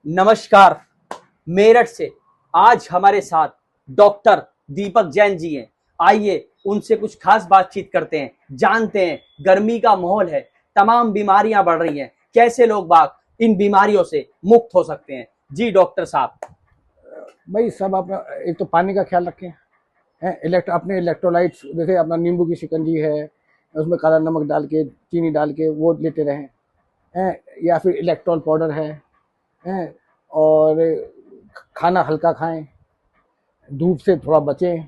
नमस्कार। मेरठ से आज हमारे साथ डॉक्टर दीपक जैन जी हैं। आइए उनसे कुछ खास बातचीत करते हैं, जानते हैं गर्मी का माहौल है, तमाम बीमारियां बढ़ रही हैं, कैसे लोग बाग इन बीमारियों से मुक्त हो सकते हैं। जी डॉक्टर साहब। भाई सब अपना एक तो पानी का ख्याल रखें हैं। अपने इलेक्ट्रोलाइट्स जैसे अपना नींबू की शिकंजी है, उसमें काला नमक डाल के चीनी डाल के वो लेते रहें हैं, या फिर इलेक्ट्रॉल पाउडर है हैं। और खाना हल्का खाएं, धूप से थोड़ा बचें,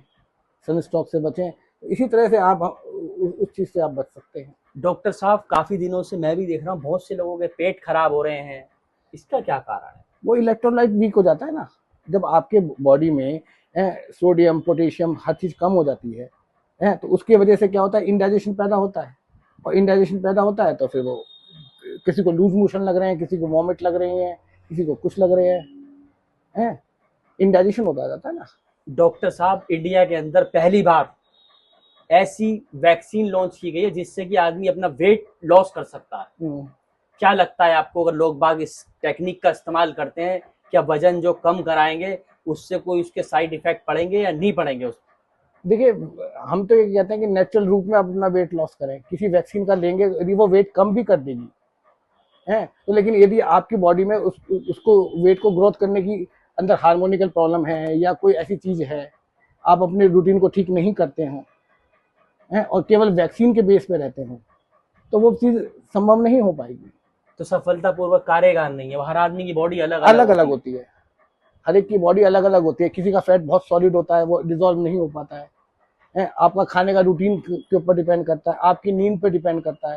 सनस्ट्रोक से बचें। इसी तरह से आप उस चीज़ से आप बच सकते हैं। डॉक्टर साहब, काफी दिनों से मैं भी देख रहा हूँ बहुत से लोगों के पेट खराब हो रहे हैं, इसका क्या कारण है? वो इलेक्ट्रोलाइट वीक हो जाता है ना, जब आपके बॉडी में सोडियम पोटेशियम हर चीज़ कम हो जाती है तो उसकी वजह से क्या होता है, इंडाइजेशन पैदा होता है। और इंडाइजेशन पैदा होता है तो फिर वो किसी को लूज मोशन लग रहे हैं, किसी को वॉमिट लग रही है, किसी को कुछ लग रहे हैं। इंडाइजेशन होता जाता है ना। डॉक्टर साहब, इंडिया के अंदर पहली बार ऐसी वैक्सीन लॉन्च की गई है जिससे कि आदमी अपना वेट लॉस कर सकता है। क्या लगता है आपको, अगर लोग बाग इस टेक्निक का इस्तेमाल करते हैं, क्या वजन जो कम कराएंगे उससे कोई उसके साइड इफेक्ट पड़ेंगे या नहीं पड़ेंगे? उस देखिए, हम तो ये कहते हैं कि नेचुरल रूप में आप अपना वेट लॉस करें। किसी वैक्सीन का लेंगे यदि वो वेट कम भी कर देगी है तो, लेकिन यदि आपकी बॉडी में उसको वेट को ग्रोथ करने की अंदर हार्मोनिकल प्रॉब्लम है या कोई ऐसी चीज है, आप अपने रूटीन को ठीक नहीं करते हो हैं और केवल वैक्सीन के बेस पे रहते हो, तो वो चीज संभव नहीं हो पाएगी। तो सफलतापूर्वक कार्यगार नहीं है। हर आदमी की बॉडी अलग अलग अलग होती है, हर एक की बॉडी अलग अलग होती है। किसी का फैट बहुत सॉलिड होता है, वो डिजोल्व नहीं हो पाता है। आपका खाने का रूटीन के ऊपर डिपेंड करता है, आपकी नींद पे डिपेंड करता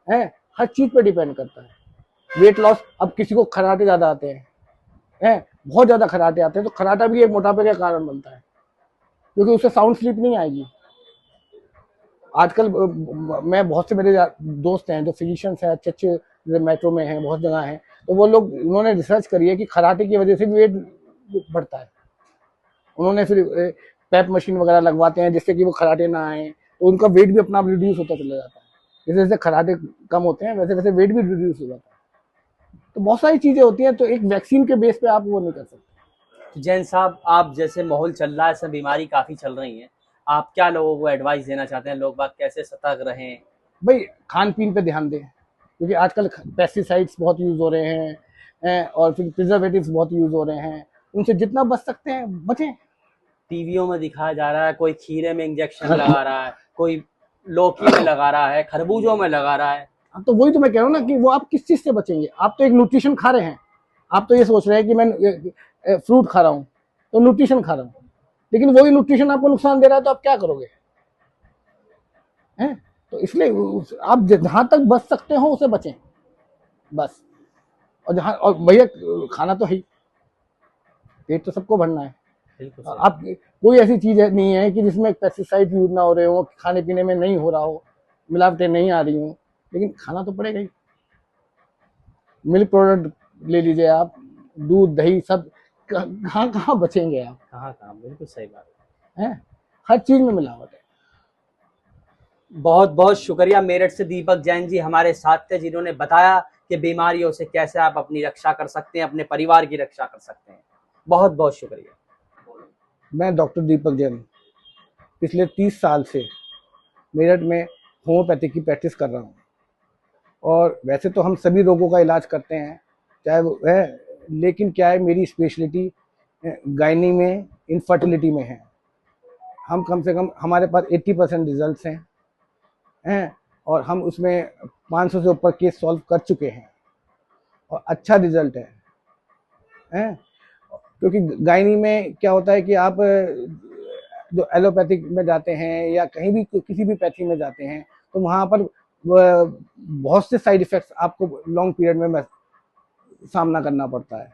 है, हर चीज पे डिपेंड करता है। वेट लॉस, अब किसी को खराटे ज्यादा आते हैं, बहुत ज्यादा खराटे आते हैं, तो खराटा भी एक मोटापे का कारण बनता है, क्योंकि उससे साउंड स्लीप नहीं आएगी। आजकल मैं बहुत से मेरे दोस्त हैं जो फिजिशियंस हैं, अच्छे अच्छे मेट्रो में हैं, बहुत जगह हैं, तो वो लोग, उन्होंने रिसर्च करी है कि खराटे की वजह से भी वेट बढ़ता है। उन्होंने फिर पैप मशीन वगैरह लगवाते हैं जिससे कि वो खराटे ना आए, तो उनका वेट भी अपना आप रिड्यूस होता चला जाता है। जैसे जैसे खराटे कम होते हैं वैसे वैसे वेट भी रिड्यूस हो जाता है। तो बहुत सारी चीजें होती हैं, तो एक वैक्सीन के बेस पे आप वो नहीं कर सकते। जैन साहब, आप जैसे माहौल चल रहा है, इसमें बीमारी काफी चल रही है, आप क्या लोगों को एडवाइस देना चाहते हैं? लोग बात कैसे सतर्क रहें? भाई खान पीन पे ध्यान दें, क्योंकि आजकल पेस्टिसाइड्स बहुत यूज हो रहे हैं और फिर प्रिजर्वेटिव्स बहुत यूज हो रहे हैं। उनसे जितना बच सकते हैं बचें। टीवियों में दिखाया जा रहा है, कोई खीरे में इंजेक्शन लगा रहा है, कोई लौकी में लगा रहा है, खरबूजों में लगा रहा है। तो वही तो मैं कह रहा हूँ ना कि वो आप किस चीज से बचेंगे। आप तो एक न्यूट्रिशन खा रहे हैं, आप तो ये सोच रहे हैं कि मैं फ्रूट खा रहा हूँ तो न्यूट्रिशन खा रहा हूँ, लेकिन वही न्यूट्रिशन आपको नुकसान दे रहा है, तो आप क्या करोगे? हैं? तो इसलिए आप जहां तक बच सकते हो उसे बचें बस। और जहां, और भैया खाना तो है ही, पेट तो सबको भरना है। आप कोई ऐसी चीज नहीं है कि जिसमें पेस्टिसाइड यूज ना हो रहे हो, खाने पीने में नहीं हो रहा हो, मिलावटें नहीं आ रही हो, लेकिन खाना तो पड़ेगा ही। मिल्क प्रोडक्ट ले लीजिए आप, दूध दही सब, कहाँ कहाँ बचेंगे आप? कहाँ कहाँ, बिल्कुल सही बात है, हर चीज में मिलावट है। बहुत बहुत शुक्रिया। मेरठ से दीपक जैन जी हमारे साथ थे, जिन्होंने बताया कि बीमारियों से कैसे आप अपनी रक्षा कर सकते हैं, अपने परिवार की रक्षा कर सकते हैं। बहुत बहुत शुक्रिया। मैं डॉक्टर दीपक जैन पिछले 30 साल से मेरठ में होम्योपैथी की प्रैक्टिस कर रहा हूँ। और वैसे तो हम सभी रोगों का इलाज करते हैं, चाहे वो है, लेकिन क्या है, मेरी स्पेशलिटी गायनी में, इनफर्टिलिटी में है। हम कम से कम, हमारे पास 80% रिजल्ट हैं और हम उसमें 500 से ऊपर केस सॉल्व कर चुके हैं और अच्छा रिजल्ट है। क्योंकि गायनी में क्या होता है कि आप जो एलोपैथिक में जाते हैं या कहीं भी किसी भी पैथी में जाते हैं, तो वहाँ पर बहुत से साइड इफेक्ट्स आपको लॉन्ग पीरियड में सामना करना पड़ता है।